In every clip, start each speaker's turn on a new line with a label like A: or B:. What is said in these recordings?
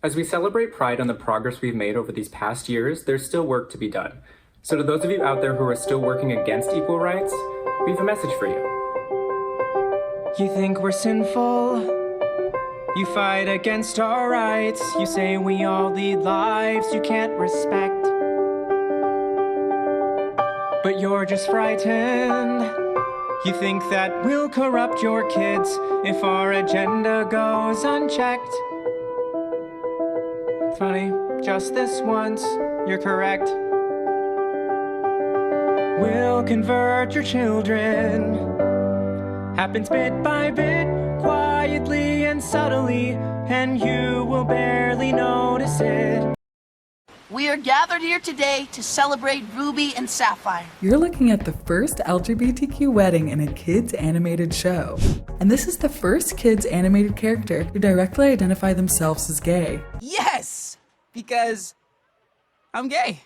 A: As we celebrate Pride and the progress we've made over these past years, there's still work to be done. So to those of you out there who are still working against equal rights, we have a message for you.
B: You think we're sinful? You fight against our rights. You say we all lead lives you can't respect. But you're just frightened. You think that we'll corrupt your kids if our agenda goes unchecked. Funny, just this once, you're correct. We'll convert your children. Happens bit by bit, quietly and subtly, and you will barely notice it.
C: We are gathered here today to celebrate Ruby and Sapphire.
D: You're looking at the first LGBTQ wedding in a kids animated show. And this is the first kids animated character to directly identify themselves as gay.
B: Yes! Because I'm gay.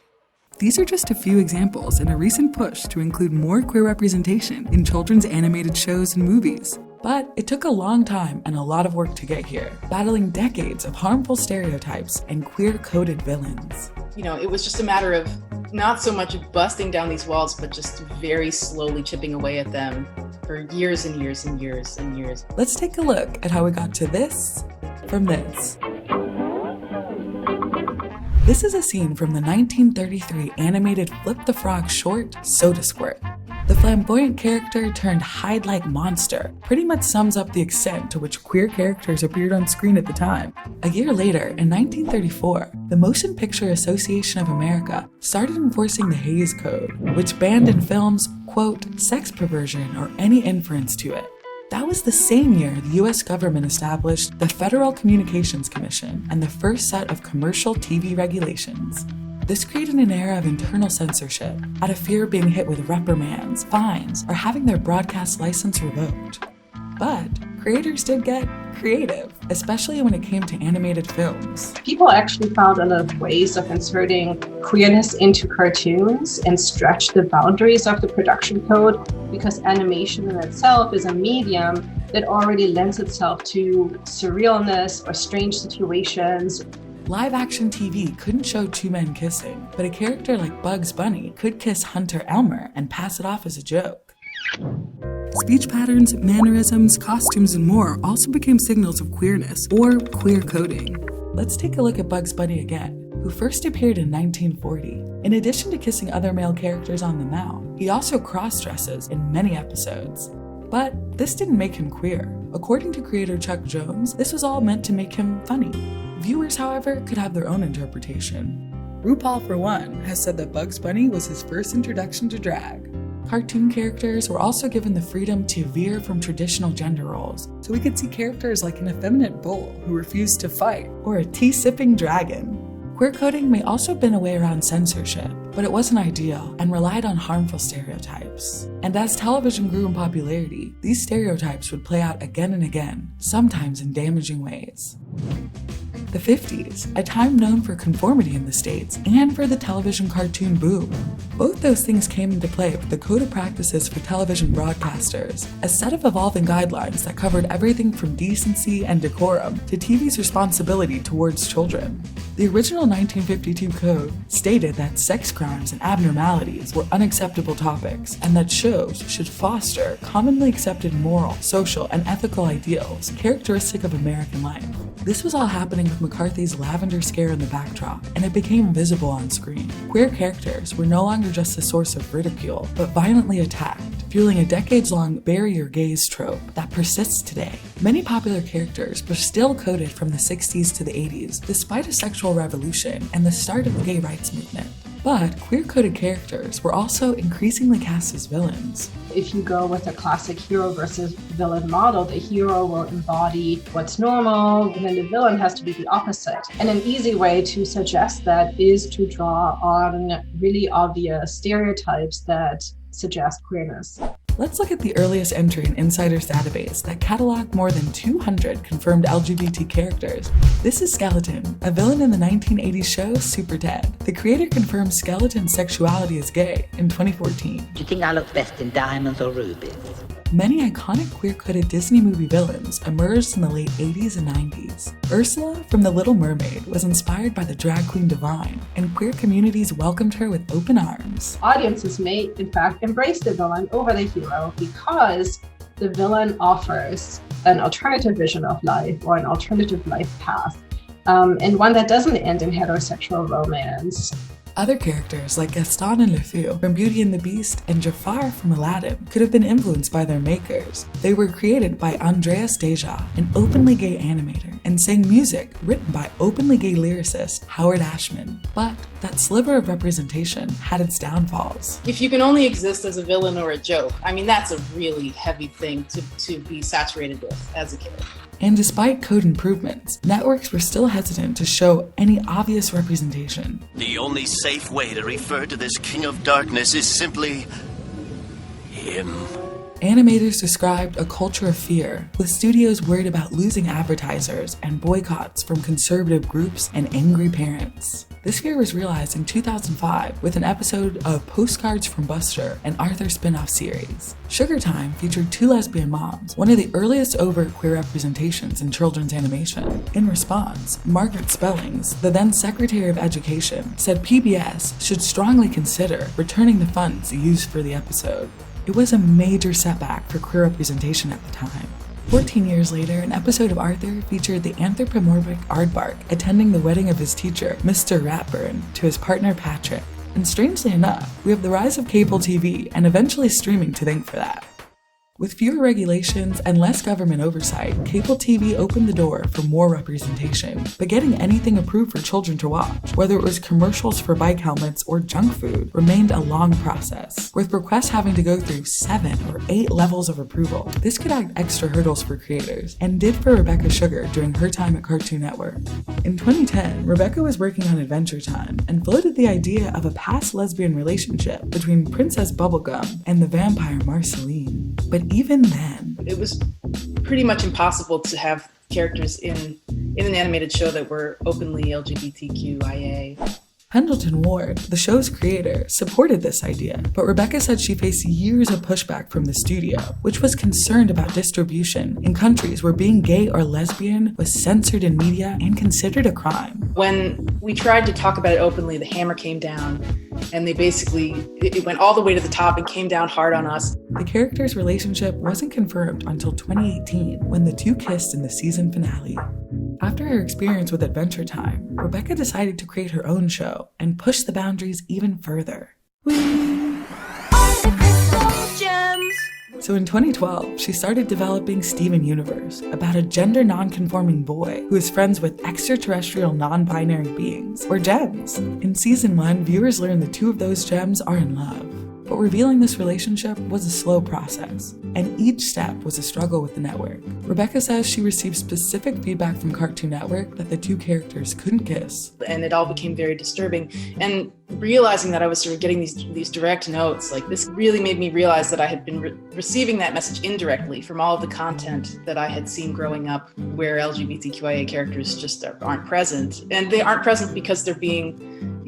D: These are just a few examples in a recent push to include more queer representation in children's animated shows and movies. But it took a long time and a lot of work to get here, battling decades of harmful stereotypes and queer-coded villains.
E: You know, it was just a matter of not so much busting down these walls, but just very slowly chipping away at them for years and years and years and years.
D: Let's take a look at how we got to this from this. This is a scene from the 1933 animated Flip the Frog short, Soda Squirt. The flamboyant character turned Hyde-like monster pretty much sums up the extent to which queer characters appeared on screen at the time. A year later, in 1934, the Motion Picture Association of America started enforcing the Hays Code, which banned in films, quote, sex perversion or any inference to it. That was the same year the US government established the Federal Communications Commission and the first set of commercial TV regulations. This created an era of internal censorship, out of fear of being hit with reprimands, fines, or having their broadcast license revoked. But creators did get creative, especially when it came to animated films.
F: People actually found a lot of ways of inserting queerness into cartoons and stretch the boundaries of the production code, because animation in itself is a medium that already lends itself to surrealness or strange situations.
D: Live-action TV couldn't show two men kissing, but a character like Bugs Bunny could kiss Hunter Elmer and pass it off as a joke. Speech patterns, mannerisms, costumes, and more also became signals of queerness, or queer coding. Let's take a look at Bugs Bunny again, who first appeared in 1940. In addition to kissing other male characters on the mouth, he also cross-dresses in many episodes. But this didn't make him queer. According to creator Chuck Jones, this was all meant to make him funny. Viewers, however, could have their own interpretation. RuPaul, for one, has said that Bugs Bunny was his first introduction to drag. Cartoon characters were also given the freedom to veer from traditional gender roles, so we could see characters like an effeminate bull who refused to fight, or a tea-sipping dragon. Queer coding may also have been a way around censorship, but it wasn't ideal and relied on harmful stereotypes. And as television grew in popularity, these stereotypes would play out again and again, sometimes in damaging ways. The 50s, a time known for conformity in the States and for the television cartoon boom. Both those things came into play with the Code of Practices for Television Broadcasters, a set of evolving guidelines that covered everything from decency and decorum to TV's responsibility towards children. The original 1952 code stated that sex crimes and abnormalities were unacceptable topics and that shows should foster commonly accepted moral, social, and ethical ideals characteristic of American life. This was all happening with McCarthy's Lavender Scare in the backdrop, and it became visible on screen. Queer characters were no longer just a source of ridicule, but violently attacked, fueling a decades-long bury your gays trope that persists today. Many popular characters were still coded from the 60s to the 80s, despite a sexual revolution and the start of the gay rights movement. But queer-coded characters were also increasingly cast as villains.
F: If you go with a classic hero versus villain model, the hero will embody what's normal, and then the villain has to be the opposite. And an easy way to suggest that is to draw on really obvious stereotypes that suggest queerness.
D: Let's look at the earliest entry in Insider's database that cataloged more than 200 confirmed LGBT characters. This is Skeleton, a villain in the 1980s show Super Ted. The creator confirmed Skeleton's sexuality as gay in 2014.
G: Do you think I look best in diamonds or rubies?
D: Many iconic queer-coded Disney movie villains emerged in the late 80s and 90s. Ursula from The Little Mermaid was inspired by the drag queen Divine, and queer communities welcomed her with open arms.
F: Audiences may, in fact, embrace the villain over the hero because the villain offers an alternative vision of life or an alternative life path, and one that doesn't end in heterosexual romance.
D: Other characters like Gaston and LeFou from Beauty and the Beast and Jafar from Aladdin could have been influenced by their makers. They were created by Andreas Deja, an openly gay animator, and sang music written by openly gay lyricist Howard Ashman. But that sliver of representation had its downfalls.
E: If you can only exist as a villain or a joke, I mean, that's a really heavy thing to be saturated with as a kid.
D: And despite code improvements, networks were still hesitant to show any obvious representation.
G: The only safe way to refer to this King of Darkness is simply him.
D: Animators described a culture of fear, with studios worried about losing advertisers and boycotts from conservative groups and angry parents. This fear was realized in 2005 with an episode of Postcards from Buster, an Arthur spin-off series. Sugar Time featured two lesbian moms, one of the earliest overt queer representations in children's animation. In response, Margaret Spellings, the then Secretary of Education, said PBS should strongly consider returning the funds used for the episode. It was a major setback for queer representation at the time. 14 years later, an episode of Arthur featured the anthropomorphic aardvark attending the wedding of his teacher, Mr. Ratburn, to his partner Patrick. And strangely enough, we have the rise of cable TV and eventually streaming to thank for that. With fewer regulations and less government oversight, cable TV opened the door for more representation. But getting anything approved for children to watch, whether it was commercials for bike helmets or junk food, remained a long process, with requests having to go through 7 or 8 levels of approval. This could add extra hurdles for creators, and did for Rebecca Sugar during her time at Cartoon Network. In 2010, Rebecca was working on Adventure Time and floated the idea of a past lesbian relationship between Princess Bubblegum and the vampire Marceline. But even then,
E: It was pretty much impossible to have characters in an animated show that were openly LGBTQIA.
D: Pendleton Ward, the show's creator, supported this idea, but Rebecca said she faced years of pushback from the studio, which was concerned about distribution in countries where being gay or lesbian was censored in media and considered a crime.
E: When we tried to talk about it openly, the hammer came down, and it went all the way to the top and came down hard on us.
D: The characters' relationship wasn't confirmed until 2018, when the two kissed in the season finale. After her experience with Adventure Time, Rebecca decided to create her own show and push the boundaries even further. So in 2012, she started developing Steven Universe, about a gender non-conforming boy who is friends with extraterrestrial non-binary beings, or gems. In season 1, viewers learn the two of those gems are in love. But revealing this relationship was a slow process, and each step was a struggle with the network. Rebecca says she received specific feedback from Cartoon Network that the two characters couldn't kiss.
E: And it all became very disturbing. And realizing that I was sort of getting these direct notes, like this really made me realize that I had been receiving that message indirectly from all of the content that I had seen growing up where LGBTQIA characters just aren't present. And they aren't present because they're being,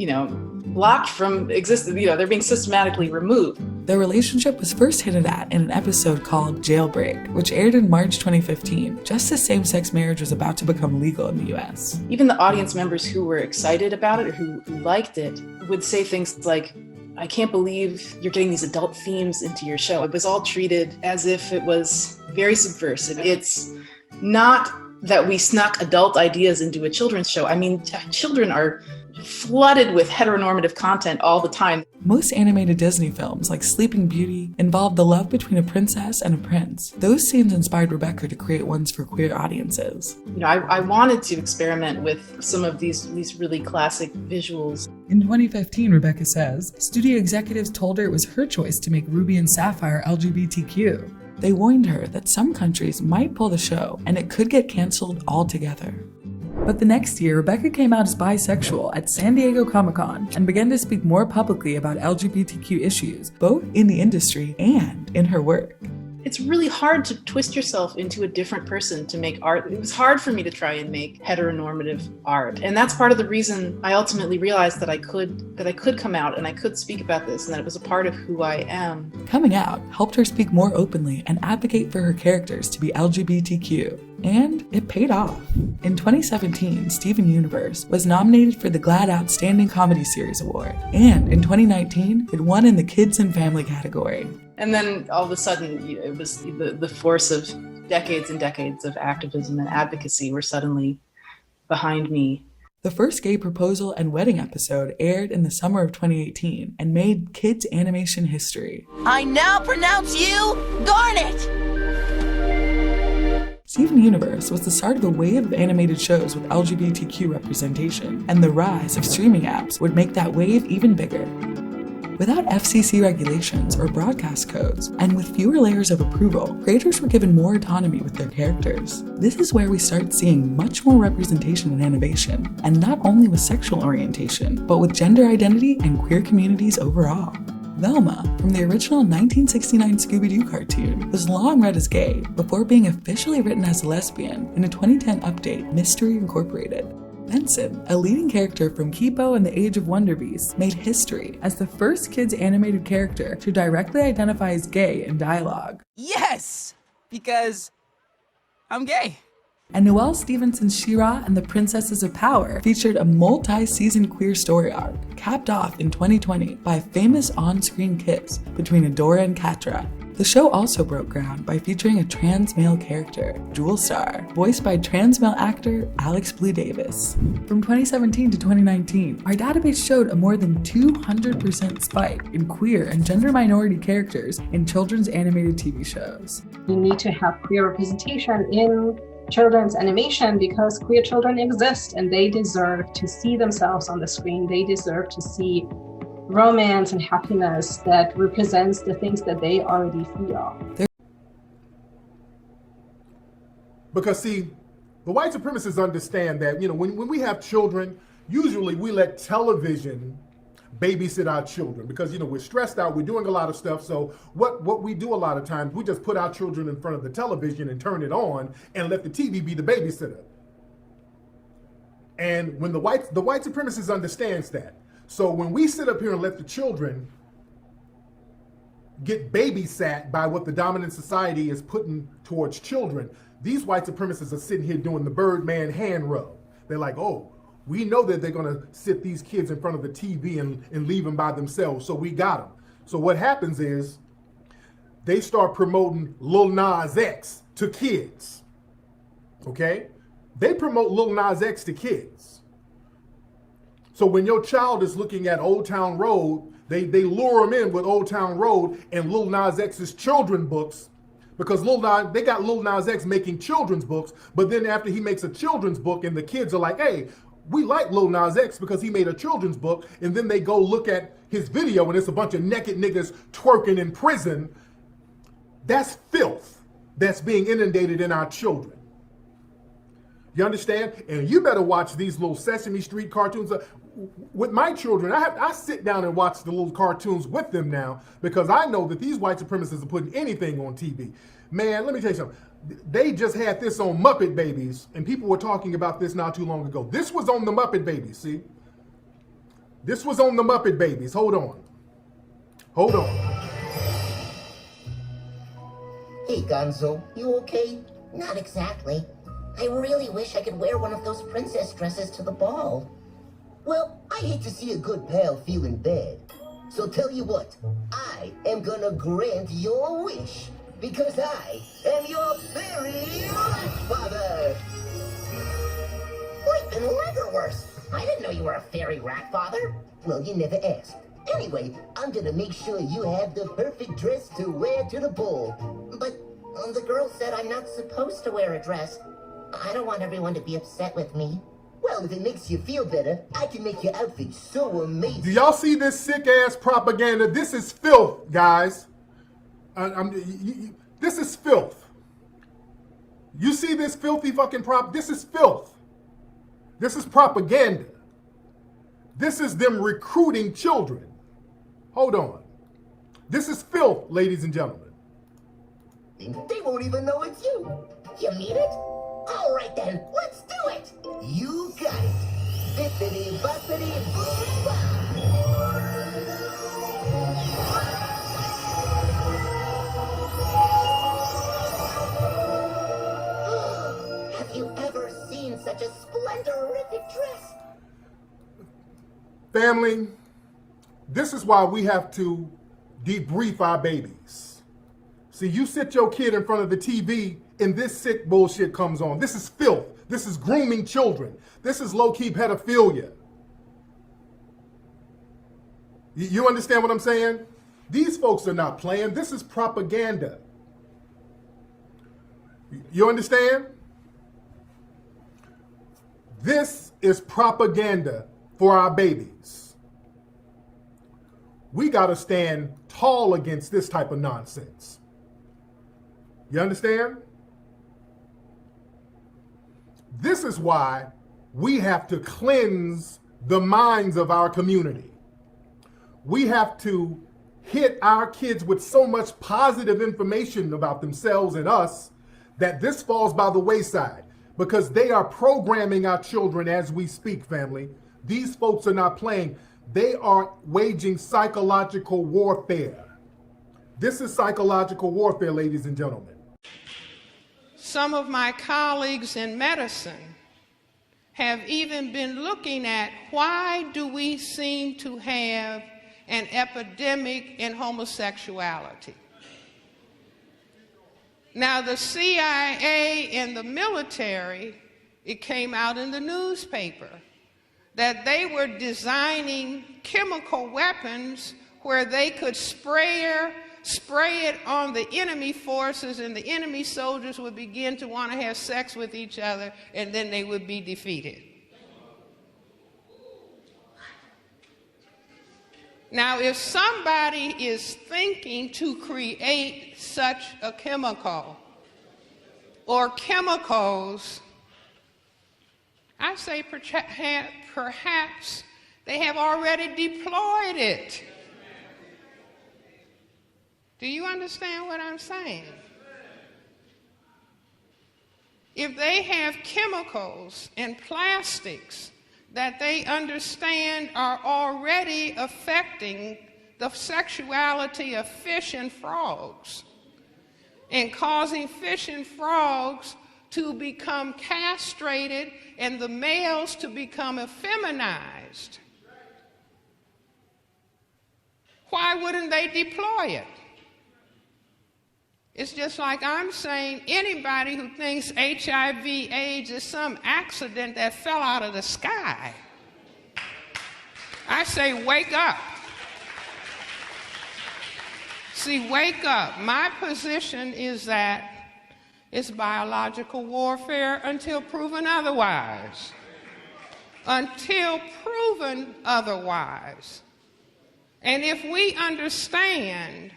E: blocked from existence, they're being systematically removed.
D: Their relationship was first hinted at in an episode called Jailbreak, which aired in March 2015, just as same-sex marriage was about to become legal in the US.
E: Even the audience members who were excited about it or who liked it would say things like, I can't believe you're getting these adult themes into your show. It was all treated as if it was very subversive. It's not that we snuck adult ideas into a children's show. I mean, children are flooded with heteronormative content all the time.
D: Most animated Disney films, like Sleeping Beauty, involved the love between a princess and a prince. Those scenes inspired Rebecca to create ones for queer audiences.
E: I wanted to experiment with some of these really classic visuals.
D: In 2015, Rebecca says, studio executives told her it was her choice to make Ruby and Sapphire LGBTQ. They warned her that some countries might pull the show and it could get canceled altogether. But the next year, Rebecca came out as bisexual at San Diego Comic-Con and began to speak more publicly about LGBTQ issues, both in the industry and in her work.
E: it's really hard to twist yourself into a different person to make art. It was hard for me to try and make heteronormative art. And that's part of the reason I ultimately realized that I could come out and I could speak about this and that it was a part of who I am.
D: Coming out helped her speak more openly and advocate for her characters to be LGBTQ. And it paid off. In 2017, Steven Universe was nominated for the GLAAD Outstanding Comedy Series Award. And in 2019, it won in the Kids and Family category.
E: And then all of a sudden, it was the force of decades and decades of activism and advocacy were suddenly behind me.
D: The first gay proposal and wedding episode aired in the summer of 2018 and made kids' animation history.
C: I now pronounce you Garnet!
D: Steven Universe was the start of a wave of animated shows with LGBTQ representation, and the rise of streaming apps would make that wave even bigger. Without FCC regulations or broadcast codes, and with fewer layers of approval, creators were given more autonomy with their characters. This is where we start seeing much more representation in animation, and not only with sexual orientation, but with gender identity and queer communities overall. Velma, from the original 1969 Scooby-Doo cartoon, was long read as gay before being officially written as a lesbian in a 2010 update, Mystery Incorporated. Benson, a leading character from Kipo and the Age of Wonder Beasts, made history as the first kids animated character to directly identify as gay in dialogue.
H: Yes! Because I'm gay.
D: And Noelle Stevenson's She-Ra and the Princesses of Power featured a multi-season queer story arc, capped off in 2020 by a famous on-screen kiss between Adora and Catra. The show also broke ground by featuring a trans male character, Jewel Star, voiced by trans male actor Alex Blue Davis. From 2017 to 2019, our database showed a more than 200% spike in queer and gender minority characters in children's animated TV shows.
F: We need to have queer representation in children's animation because queer children exist and they deserve to see themselves on the screen. They deserve to see romance and happiness that represents the things that they already feel.
I: Because see, the white supremacists understand that, when we have children, usually we let television babysit our children because, we're stressed out, we're doing a lot of stuff. So what we do a lot of times, we just put our children in front of the television and turn it on and let the TV be the babysitter. And when the white supremacist understands that. So when we sit up here and let the children get babysat by what the dominant society is putting towards children, these white supremacists are sitting here doing the Birdman hand rub. They're like, oh, we know that they're gonna sit these kids in front of the TV and leave them by themselves, so we got them. So what happens is they start promoting Lil Nas X to kids, okay? They promote Lil Nas X to kids. So when your child is looking at Old Town Road, they lure them in with Old Town Road and Lil Nas X's children books, because they got Lil Nas X making children's books, but then after he makes a children's book and the kids are like, hey, we like Lil Nas X because he made a children's book, and then they go look at his video and it's a bunch of naked niggas twerking in prison. That's filth that's being inundated in our children. You understand? And you better watch these little Sesame Street cartoons. With my children, I sit down and watch the little cartoons with them now because I know that these white supremacists are putting anything on TV. Man, let me tell you something. They just had this on Muppet Babies, and people were talking about this not too long ago. This was on the Muppet Babies, see? This was on the Muppet Babies. Hold on. Hold on.
J: Hey, Gonzo, you okay? Not exactly. I really wish I could wear one of those princess dresses to the ball. Well, I hate to see a good pal feeling bad. So tell you what, I am gonna grant your wish, because I am your fairy rat-father. Wait, and Leatherworth, I didn't know you were a fairy rat-father. Well, you never asked. Anyway, I'm gonna make sure you have the perfect dress to wear to the ball. But the girl said I'm not supposed to wear a dress. I don't want everyone to be upset with me. Well, if it makes you feel better, I can make your outfit so amazing.
I: Do y'all see this sick-ass propaganda? This is filth, guys. This is filth. You see this filthy fucking this is filth. This is propaganda. This is them recruiting children. Hold on. This is filth, ladies and gentlemen.
J: They won't even know it's you. You mean it? All right then, let's do it. You got it. Bippity boppity boom bop. Have you ever seen such a splendorific dress?
I: Family, this is why we have to debrief our babies. See, you sit your kid in front of the TV and this sick bullshit comes on. This is filth. This is grooming children. This is low-key pedophilia. You understand what I'm saying? These folks are not playing. This is propaganda. You understand? This is propaganda for our babies. We got to stand tall against this type of nonsense. You understand? This is why we have to cleanse the minds of our community. We have to hit our kids with so much positive information about themselves and us that this falls by the wayside, because they are programming our children as we speak, family. These folks are not playing. They are waging psychological warfare. This is psychological warfare, ladies and gentlemen.
K: Some of my colleagues in medicine have even been looking at why do we seem to have an epidemic in homosexuality. Now, the CIA and the military, it came out in the newspaper that they were designing chemical weapons where they could spray it on the enemy forces, and the enemy soldiers would begin to want to have sex with each other, and then they would be defeated. Now, if somebody is thinking to create such a chemical or chemicals, I say perhaps they have already deployed it. Do you understand what I'm saying? If they have chemicals and plastics that they understand are already affecting the sexuality of fish and frogs and causing fish and frogs to become castrated and the males to become effeminized, why wouldn't they deploy it? It's just like I'm saying anybody who thinks HIV/AIDS is some accident that fell out of the sky, I say wake up. See, wake up. My position is that it's biological warfare until proven otherwise. Until proven otherwise. And if we understand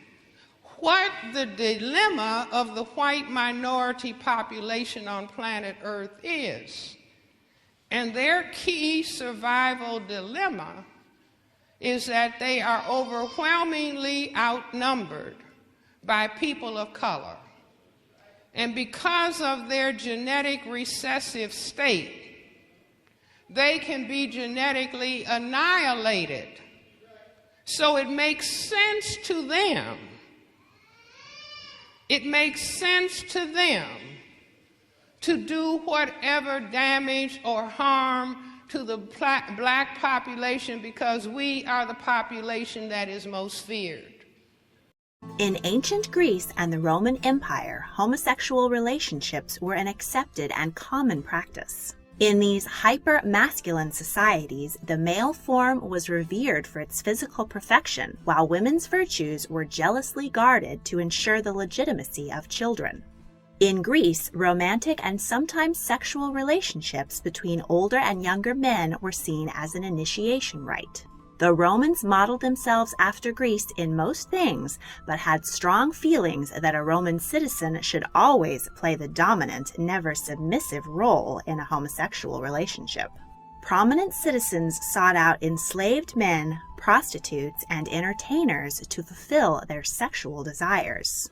K: what the dilemma of the white minority population on planet Earth is, and their key survival dilemma is that they are overwhelmingly outnumbered by people of color. And because of their genetic recessive state, they can be genetically annihilated. So it makes sense to them. It makes sense to them to do whatever damage or harm to the black population because we are the population that is most feared.
L: In ancient Greece and the Roman Empire, homosexual relationships were an accepted and common practice. In these hyper-masculine societies, the male form was revered for its physical perfection, while women's virtues were jealously guarded to ensure the legitimacy of children. In Greece, romantic and sometimes sexual relationships between older and younger men were seen as an initiation rite. The Romans modeled themselves after Greece in most things, but had strong feelings that a Roman citizen should always play the dominant, never submissive role in a homosexual relationship. Prominent citizens sought out enslaved men, prostitutes, and entertainers to fulfill their sexual desires.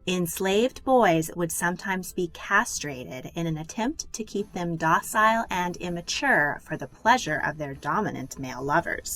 L: Enslaved boys would sometimes be castrated in an attempt to keep them docile and immature for the pleasure of their dominant male lovers.